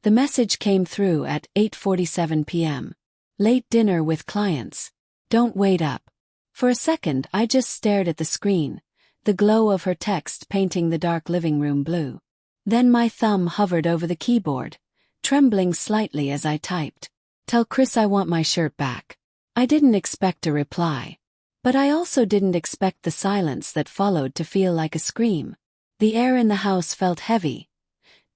The message came through at 8:47 p.m. Late dinner with clients. Don't wait up. For a second I just stared at the screen, the glow of her text painting the dark living room blue. Then my thumb hovered over the keyboard, trembling slightly as I typed. Tell Chris I want my shirt back. I didn't expect a reply. But I also didn't expect the silence that followed to feel like a scream. The air in the house felt heavy.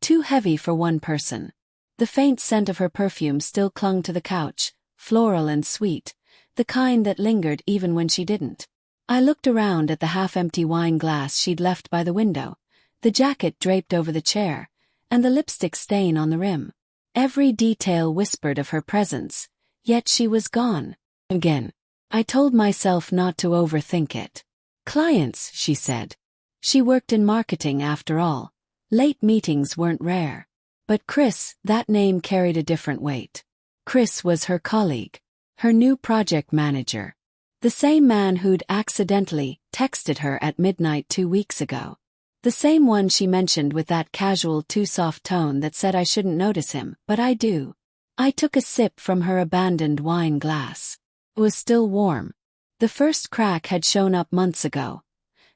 Too heavy for one person. The faint scent of her perfume still clung to the couch, floral and sweet, the kind that lingered even when she didn't. I looked around at the half-empty wine glass she'd left by the window, the jacket draped over the chair, and the lipstick stain on the rim. Every detail whispered of her presence, yet she was gone. Again. I told myself not to overthink it. Clients, she said. She worked in marketing after all. Late meetings weren't rare. But Chris, that name carried a different weight. Chris was her colleague, her new project manager. The same man who'd accidentally texted her at midnight 2 weeks ago. The same one she mentioned with that casual too soft tone that said I shouldn't notice him, but I do. I took a sip from her abandoned wine glass. It was still warm. The first crack had shown up months ago.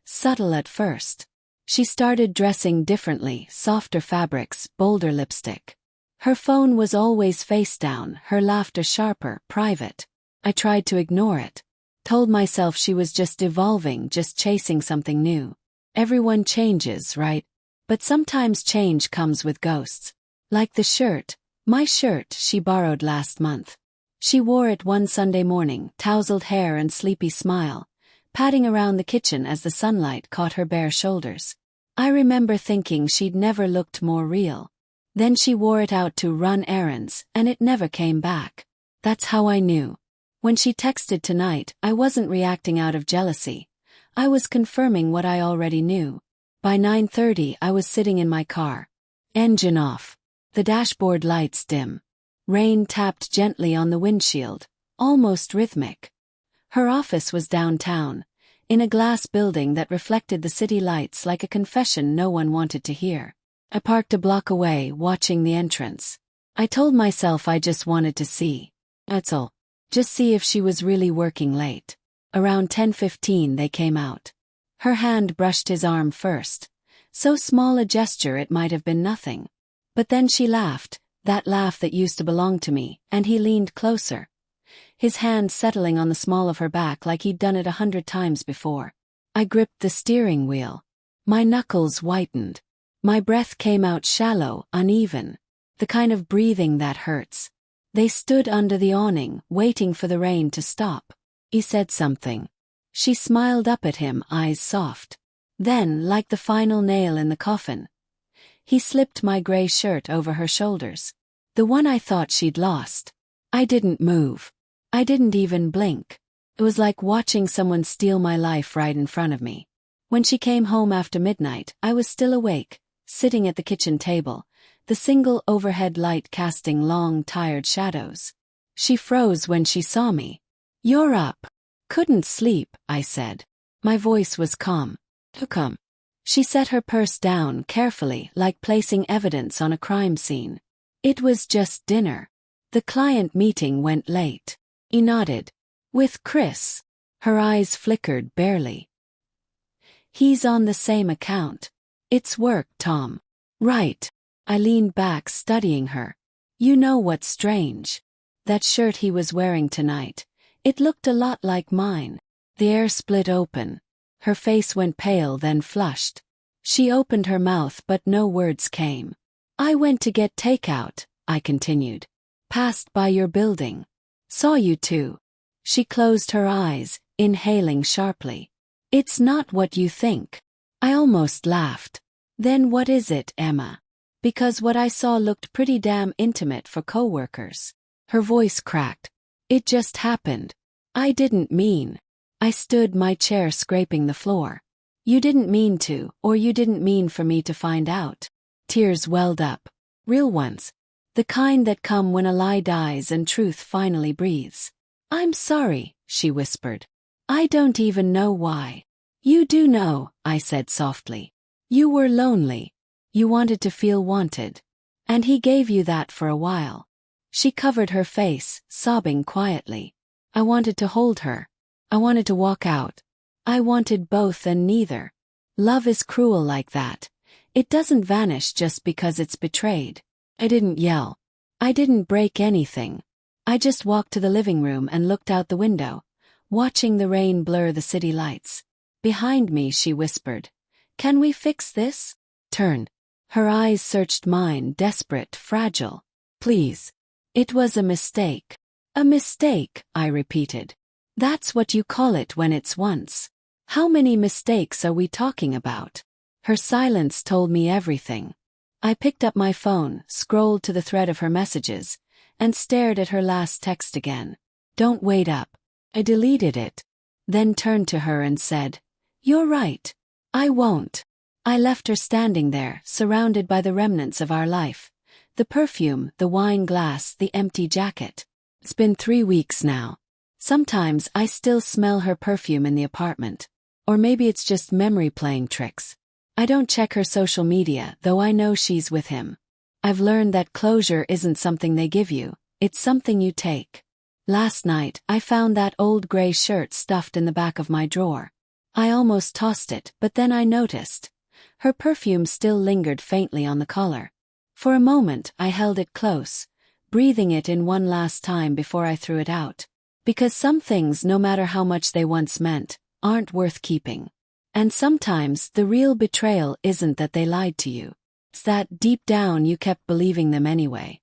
Subtle at first. She started dressing differently, softer fabrics, bolder lipstick. Her phone was always face down, her laughter sharper, private. I tried to ignore it. Told myself she was just evolving, just chasing something new. Everyone changes, right? But sometimes change comes with ghosts. Like the shirt, my shirt she borrowed last month. She wore it one Sunday morning, tousled hair and sleepy smile, padding around the kitchen as the sunlight caught her bare shoulders. I remember thinking she'd never looked more real. Then she wore it out to run errands, and it never came back. That's how I knew. When she texted tonight, I wasn't reacting out of jealousy. I was confirming what I already knew. By 9:30 I was sitting in my car. Engine off. The dashboard lights dim. Rain tapped gently on the windshield, almost rhythmic. Her office was downtown, in a glass building that reflected the city lights like a confession no one wanted to hear. I parked a block away, watching the entrance. I told myself I just wanted to see. That's all. Just see if she was really working late. Around 10:15 they came out. Her hand brushed his arm first. So small a gesture it might have been nothing. But then she laughed, that laugh that used to belong to me, and he leaned closer. His hand settling on the small of her back like he'd done it 100 times before. I gripped the steering wheel. My knuckles whitened. My breath came out shallow, uneven. The kind of breathing that hurts. They stood under the awning, waiting for the rain to stop. He said something. She smiled up at him, eyes soft. Then, like the final nail in the coffin, he slipped my gray shirt over her shoulders. The one I thought she'd lost. I didn't move. I didn't even blink. It was like watching someone steal my life right in front of me. When she came home after midnight, I was still awake, sitting at the kitchen table, the single overhead light casting long, tired shadows. She froze when she saw me. "You're up." "Couldn't sleep," I said. My voice was calm. "Come." She set her purse down carefully, like placing evidence on a crime scene. "It was just dinner. The client meeting went late." He nodded. "With Chris?" Her eyes flickered barely. "He's on the same account. It's work, Tom." "Right." I leaned back, studying her. "You know what's strange? That shirt he was wearing tonight. It looked a lot like mine." The air split open. Her face went pale, then flushed. She opened her mouth, but no words came. "I went to get takeout," I continued. "Passed by your building. Saw you too." She closed her eyes, inhaling sharply. "It's not what you think." I almost laughed. "Then what is it, Emma? Because what I saw looked pretty damn intimate for coworkers." Her voice cracked. "It just happened. I didn't mean." I stood, my chair scraping the floor. "You didn't mean to, or you didn't mean for me to find out." Tears welled up. Real ones. The kind that come when a lie dies and truth finally breathes. "I'm sorry," she whispered. "I don't even know why." "You do know," I said softly. "You were lonely. You wanted to feel wanted." And he gave you that for a while. She covered her face, sobbing quietly. I wanted to hold her. I wanted to walk out. I wanted both and neither. Love is cruel like that. It doesn't vanish just because it's betrayed. I didn't yell. I didn't break anything. I just walked to the living room and looked out the window, watching the rain blur the city lights. Behind me, she whispered, "Can we fix this?" Turned. Her eyes searched mine, desperate, fragile. "Please." It was a mistake. A mistake, I repeated. That's what you call it when it's once. How many mistakes are we talking about? Her silence told me everything. I picked up my phone, scrolled to the thread of her messages, and stared at her last text again. "Don't wait up." I deleted it, then turned to her and said, "You're right. I won't." I left her standing there, surrounded by the remnants of our life. The perfume, the wine glass, the empty jacket. It's been 3 weeks now. Sometimes I still smell her perfume in the apartment. Or maybe it's just memory playing tricks. I don't check her social media, though I know she's with him. I've learned that closure isn't something they give you, it's something you take. Last night, I found that old gray shirt stuffed in the back of my drawer. I almost tossed it, but then I noticed. Her perfume still lingered faintly on the collar. For a moment, I held it close, breathing it in one last time before I threw it out. Because some things, no matter how much they once meant, aren't worth keeping. And sometimes the real betrayal isn't that they lied to you. It's that deep down you kept believing them anyway.